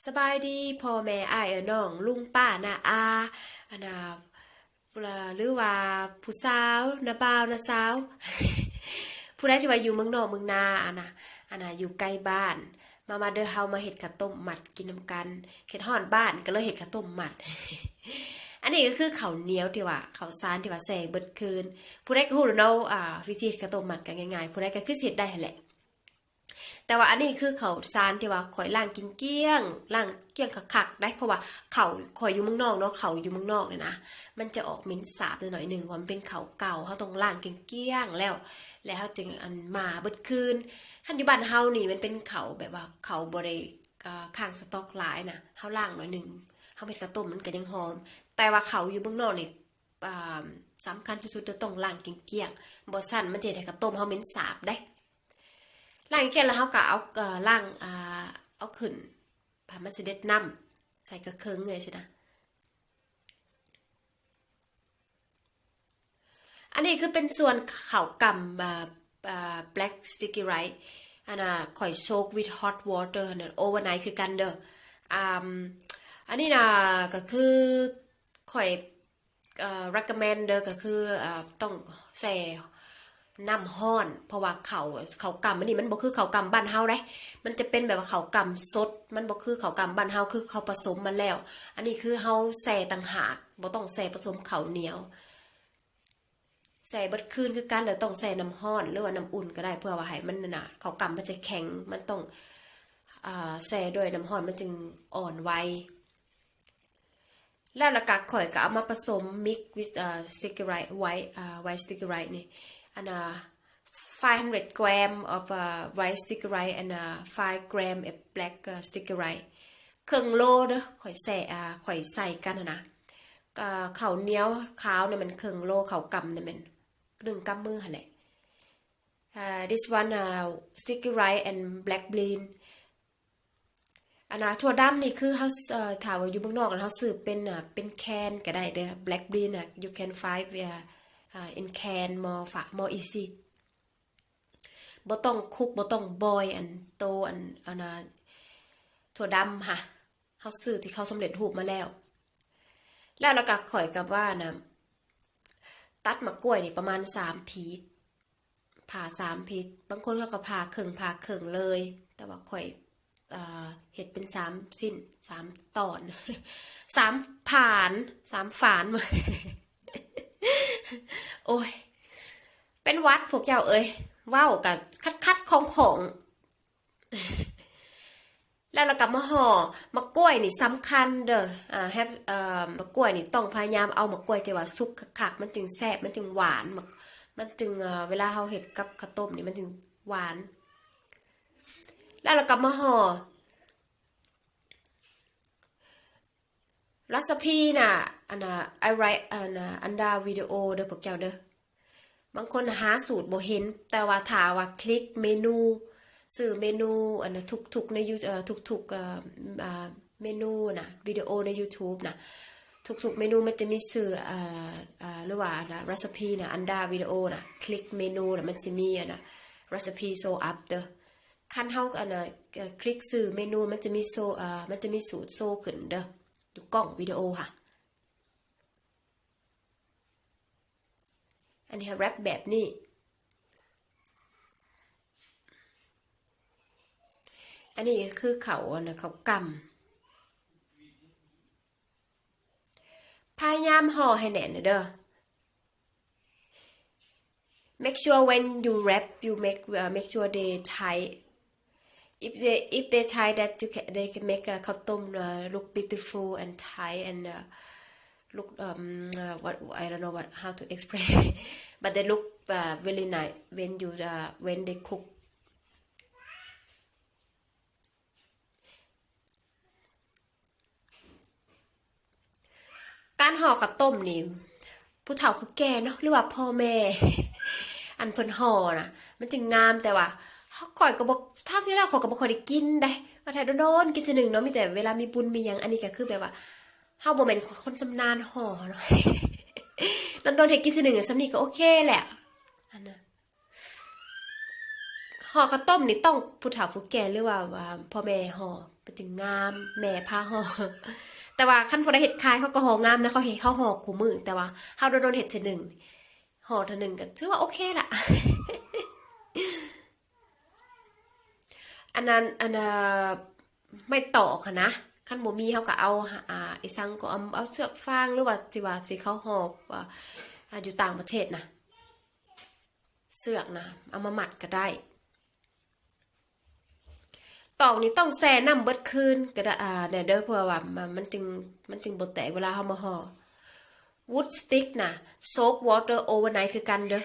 สบายดีพ่อแม่อ้ายน้องลุงป้าน้าอาอันน่ะหรือว่าผู้สาวน้าบ่าวน้าสาวผู้ใดที่ว่าอยู่เมืองนอกเมืองนาอันน่ะอยู่ใกล้บ้านมาเด้อเฮามาเฮ็ดข้าวต้มหมัดกินนำกันเฮ็ดฮอดบ้านก็เลยเฮ็ดข้าวต้มหมัดอันนี้ก็คือข้าวเหนียวที่ว่าข้าวสารที่ว่าแช่เบิดคืนผู้ใดก็ฮู้แล้วเนาะวิธีข้าวต้มหมัดก็ง่ายๆผู้ใดก็คือสิเฮ็ดได้หั่นแหละ แต่ว่าอันนี้คือเขาซานที่ว่าข่อยล่างกินเกี้ยงล่างเกี้ยงคักๆได้เพราะว่าเขาข่อยอยู่เมืองนอกเนาะเขาอยู่เมืองนอกเนี่ยนะมันจะออกเหม็นสาบหน่อยหนึ่งว่ามันเป็นเขาเก่าเขาต้องล่างกินเกี้ยงแล้วเขาจึงอันมาเบิดคืนขั้นอยู่บ้านเฮานี่มันเป็นเขาแบบว่าเขาบริข้างสต็อกหลายนะเขาล่างหน่อยหนึ่งเขาเป็นกระต้มมันก็ยังหอมแต่ว่าเขาอยู่เมืองนอกนี่สำคัญที่สุดจะต้องล่างกินเกี้ยงบ่สั่นมันจะได้กระต้มเขาเหม็นสาบได้ ล่างแก่แล้วเขาก็เอาล่างเอาขึ้นผ่ามันสิเด็ดน้ำใส่กระเคิงเลยสินะอันนี้คือเป็นส่วนข่าวกำblack sticky rice อันน่ะข่อยโซก with hot water เนี่ย overnight คือกันเด้ออ่าอันนี้นะก็คือข่อยrecommend เด้อก็คือต้องใส่ น้ำห้อนเพราะว่าเขากำอันนี้มันบ่คือเขากำบ้านเฮาเด้มันจะเป็นแบบว่าเขากำสดมันบ่คือเขากำบ้านเฮาคือเขาผสมมาแล้วอันนี้คือเฮาใส่ต่างหากบ่ต้องใส่ผสมข้าวเหนียวใส่เบิดคืนคือกันแล้วต้องใส่น้ำห้อนหรือว่าน้ำอุ่นก็ได้เพื่อว่าให้มันน่ะเขากำมันจะแข็งมันต้องใส่ด้วยน้ำห้อนมันจึงอ่อนไวแล้วละกะข่อยก็เอามาผสม mix with sticky rice white sticky rice นี่อัน500 gram of white sticky rice and 5 gram of black sticky rice ครึ่งโลเด้อข่อยใส่กันนะข้าวเหนียวขาวเนี่ยมันครึ่งโลข้าวกำเนี่ยมัน1 กำมือหั่นแหละthis one sticky rice and black bean อันน่ะถั่วดำนี่คือเขาถามว่าอยู่เมืองนอกกันเขาซื้อเป็นแคนก็ได้เด้อ black bean you can find in can more easy บ่ต้องคุกบ่ต้องบอยอันน่ะถั่วดำค่ะเขาซื้อที่เขาสำเร็จรูปมาแล้วเราก็ข่อยกับว่านะตัดมะกล้วยนี่ประมาณ3 ผีผ่า3 ผีบางคนเขาก็ผ่าครึ่งเลยแต่ว่าข่อยเห็ดเป็น3 สิ้น3 ตอน3 ผ่าน3 ฝานมาโอ้ยเป็นวัดพวกเจ้าเอ้ยว้าวกับคัดของแล้วเรากลับมาห่อมะกล้วยนี่สำคัญเด้อมะกล้วยนี่ต้องพยายามเอามะกล้วยที่ว่าสุกคักๆมันจึงแซ่บมันจึงหวานมันจึงเวลาเฮาเฮ็ดกับข้าวต้มนี่มันจึงหวานแล้วเรากลับมาห่อรัสพีน่ะอันน่ะ I write อันดาวิดีโอเด้อพวกเจ้าเด้อบางคนหาสูตรบ่เห็นแต่ว่าถ้าว่าคลิกเมนูสื่อเมนูอันน่ะทุกๆในทุกๆเมนูน่ะวิดีโอใน YouTube น่ะทุกๆเมนูมันจะมีสื่อหรือว่ารัสพีน่ะอันดาวิดีโอน่ะคลิกเมนูน่ะมันสิมีอันน่ะรัสพีโซอัพเด้อคันเฮาอันน่ะคลิกสื่อเมนูมันจะมีมันจะมีสูตรโซขึ้นเด้อดูกล้องวิดีโอค่ะอันนี้แรปแบบนี้อันนี้คือเขานะเขากำพยายามห่อให้แน่นเด้อ make sure when you wrap you make sure they tight if they tight that they can make ข้าวต้มlook beautiful and tight and look what I don't know how to explain but they look very nice when they cook การห่อข้าวต้มนี่ผู้เฒ่าผู้แก่เนาะหรือว่าพ่อแม่อันเพิ่นห่อน่ะมันจึงงามแต่ว่าข่อยก็บ่ถ้าสิแล้วข่อยก็บ่ค่อยได้กินได้ว่าถ้าโดนๆกินทีนึงเนาะมีแต่เวลามีบุญมีหยังอันนี้ก็คือแบบว่าเฮาบ่แม่นคนชำนาญห่อเนาะโดนๆเฮ็ดกินทีนึงซำนี้ก็โอเคแหละอันน่ะ ห่อข้าวต้มนี่ต้องผู้เฒ่าผู้แก่หรือว่าพ่อแม่ห่อไปถึงงามแม่พาห่อแต่ว่าคันผู้ใดเฮ็ดขายเขาก็ห่องามนะเขาเฮ็ดเขาห่อคู่มือแต่ว่าเฮาโดนเฮ็ดเทื่อหนึงห่อเทื่อหนึงก็ถือว่าโอเคล่ะอันไม่ตอกค่ะนะคันบ่มีเฮาก็เอาไอ้ซังก็เอาเสือกฟางหรือว่าที่ว่าสิเขาห่อว่าอยู่ต่างประเทศนะเสือกนะเอามามัดก็ได้ตอกนี่ต้องแช่น้ำเบิดคืนก็ได้เนี่ยเด้อเพื่อว่ามันจึงบ่แตกเวลาเฮามาห่อ wood stick น่ะ soak water overnight คือกันเด้อ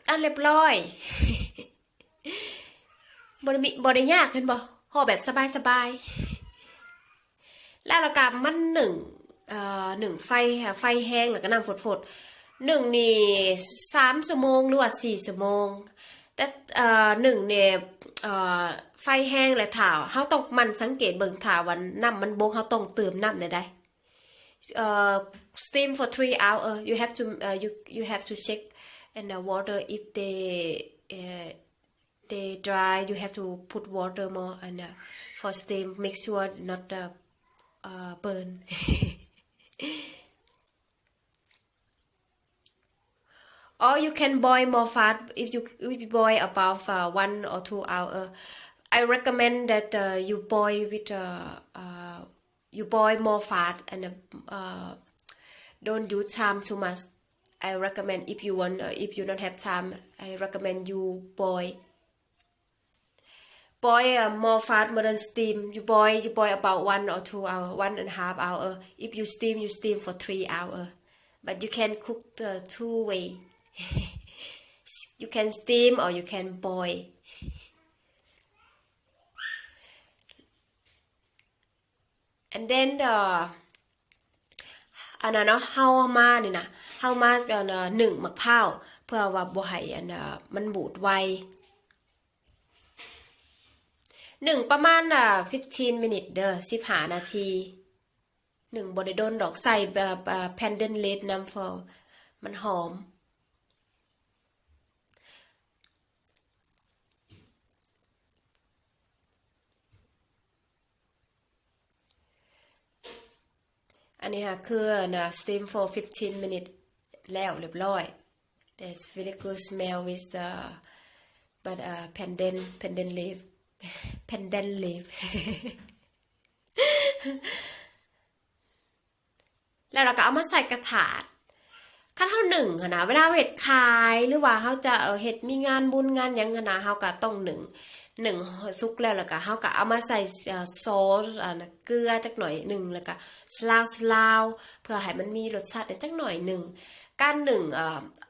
อันเรียบร้อยบ่ได้ยากเห็นบ่ห่อแบบสบายๆแล้วเราก็มันหนึ่งไฟค่ะไฟแห้งแล้วก็น้ำฝดๆหนึ่งนี่3 ชั่วโมงหรือว่า4 ชั่วโมงแต่หนึ่งเนี่ยไฟแห้งและถ่าเฮาต้องมันสังเกตเบิ่งถ่าวันน้ำมันบกเฮาต้องเติมน้ำได้steam for 3 hours you have to check and the water if they dry you have to put water more and for steam make sure not burn or you can boil more fast if you boil about 1 or 2 hours I recommend that you boil with you boil more fast and don't use time too much I recommend if you want if you don't have time I recommend you boil more fast more than steam you boil about 1 or 2 hours 1.5 hours if you steam for 3 hours but you can cook the 2 way you can steam or you can boil and then อันนั้นเนาะเฮามานี่นะเฮามาหนึ่งมะพร้าวเพื่อว่าบ่ให้มันบูดไวหนึ่งประมาณ15 minutes เด้อ15 นาทีหนึ่งบ่ได้โดนดอกใส่แพนเดนเลดน้ำฟอมันหอมอันนี้นะคือsteam for 15 minutes แล้วเรียบร้อย That's very good smell with the but pandan leaf pandan leaf แล้วเราก็เอามาใส่กระถาดคันเฮาหนึ่งนะเวลาเฮ็ดขายหรือว่าเฮาจะเฮ็ดมีงานบุญงานหยังนะเฮาก็ต้องหนึ่งสุกแล้วก็เฮาก็เอามาใส่ซอสเกลือจักหน่อยหนึ่งแล้วก็สลาวเพื่อให้มันมีรสชาติจักหน่อยหนึ่งการหนึ่ง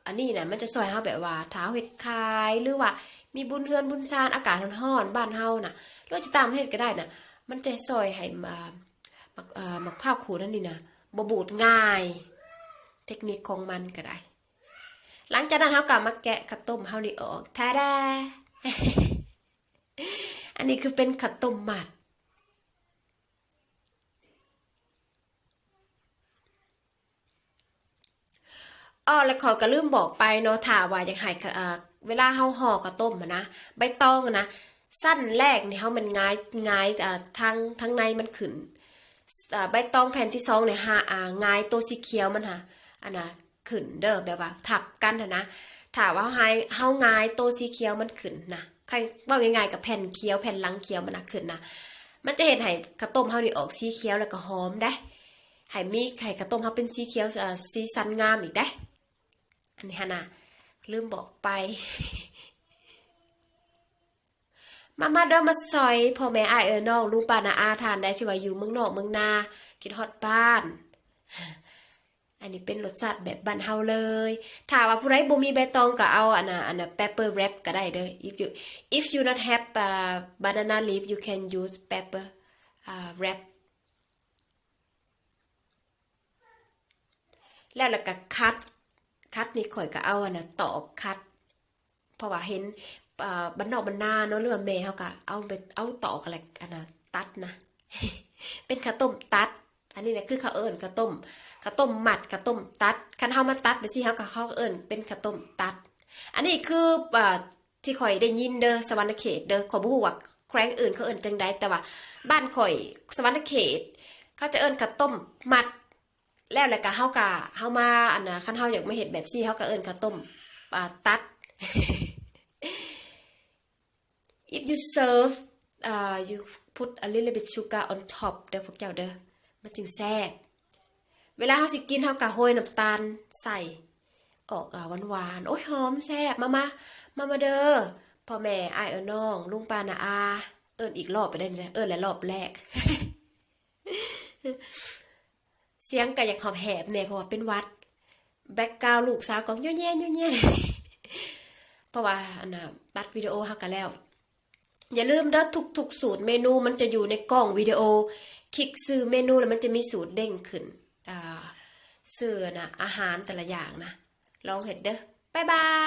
อันนี้นะมันจะช่วยเฮาแบบว่าถ้าเฮ็ดขายหรือว่ามีบุญเฮือนบุญซานอากาศร้อนๆบ้านเฮาน่ะหรือจะตามเฮ็ดก็ได้น่ะมันจะช่วยให้มักพร้าวขูดนั่นนี่นะบ่บูดง่ายเทคนิคของมันก็ได้หลังจากนั้นเฮาก็มาแกะข้าวต้มเฮานี่ออกทาดา อันนี้คือเป็นข้าวต้มมัดแล้วขอก็ลืมบอกไปเนาะถ้าว่าอยากให้เวลาเฮาห่อข้าวต้มนะใบตองนะสั้นแรกนี่เฮามันง่ายทางในมันขึ้นใบตองแผ่นที่2เนี่ยง่ายตัวสีเขียวมันค่ะอันน่ะขึ้นเด้อแบบว่าทับกันนะถ้าว่าเฮาง่ายตัวสีเขียวมันขึ้นนะใครว่าง่ายๆกับแผ่นเขียวแผ่นหลังเขียวมันขึ้นนะมันจะเห็นให้ข้าวต้มเฮานี่ออกสีเขียวแล้วก็หอมได้ให้มีไข่ข้าวต้มเฮาเป็นสีเขียวสีสันงามอีกได้อันนี้นะลืมบอกไป มาเด้อมาซอยพ่อแม่อ้ายน้องลุงป้าน้าอาทานได้ที่ว่าอยู่เมืองนอกเมืองนาคิดฮอดบ้านอันนี้เป็นรสชาติแบบบ้านเฮาเลยถ้าว่าผู้ใดบ่มีใบตองก็เอาอันน่ะ pepper wrap ก็ได้เด้อ if you not have banana leaf you can use pepper wrap แล้วก็คัดนี่ข่อยก็เอาอันน่ะตอกคัดเพราะว่าเห็น บ้านนอกบ้านนาเนาะหรือว่าแม่เฮาก็เอาตอกอะไรอันน่ะตัดนะ เป็นข้าวต้มตัด อันนี้เนี่ยคือข้าวเอิ้นข้าวต้มหมัดข้าวต้มตัดคันเฮามาตัดไปสิเฮาก็เขาเอิ้นเป็นข้าวต้มตัด อันนี้คือที่ข่อยได้ยินเด้อสวรรณเขตเด้อขอยบ่ฮู้ว่าแขวงอื่นเขาเอิ้นจังใดแต่ว่าบ้านข่อยสวรรณเขตเขาจะเอิ้นข้าวต้มมัดแล้วก็เฮามาอันน่ะคันเฮาอยากมาเฮ็ดแบบซี่เฮาก็เอิ้นข้าวต้มตัด if you serve you put a little bit sugar on top เด้อพวกเจ้าเด้อมันจึงแซ่บเวลาเฮาสิกินเฮาก็โรยน้ำตาลใส่ออกหวานๆโอ้ยหอมแซ่บมาเด้อพ่อแม่อ้ายน้องลุงป้าน้าอาเอิ้นอีกรอบไปได้นี่เอิ้นหลายรอบแรก เสียงก็อยากหอบแหบแน่เพราะว่าเป็นวัดแบ็คกราวด์ลูกสาวก็ย่อแย่เพราะว่าอันน่ะตัดวิดีโอเฮาก็แล้วอย่าลืมเด้อทุกสูตรเมนูมันจะอยู่ในกล่องวิดีโอคลิกซื้อเมนูแล้วมันจะมีสูตรเด้งขึ้นซื้อนะอาหารแต่ละอย่างนะลองเฮ็ดเด้อบ๊ายบาย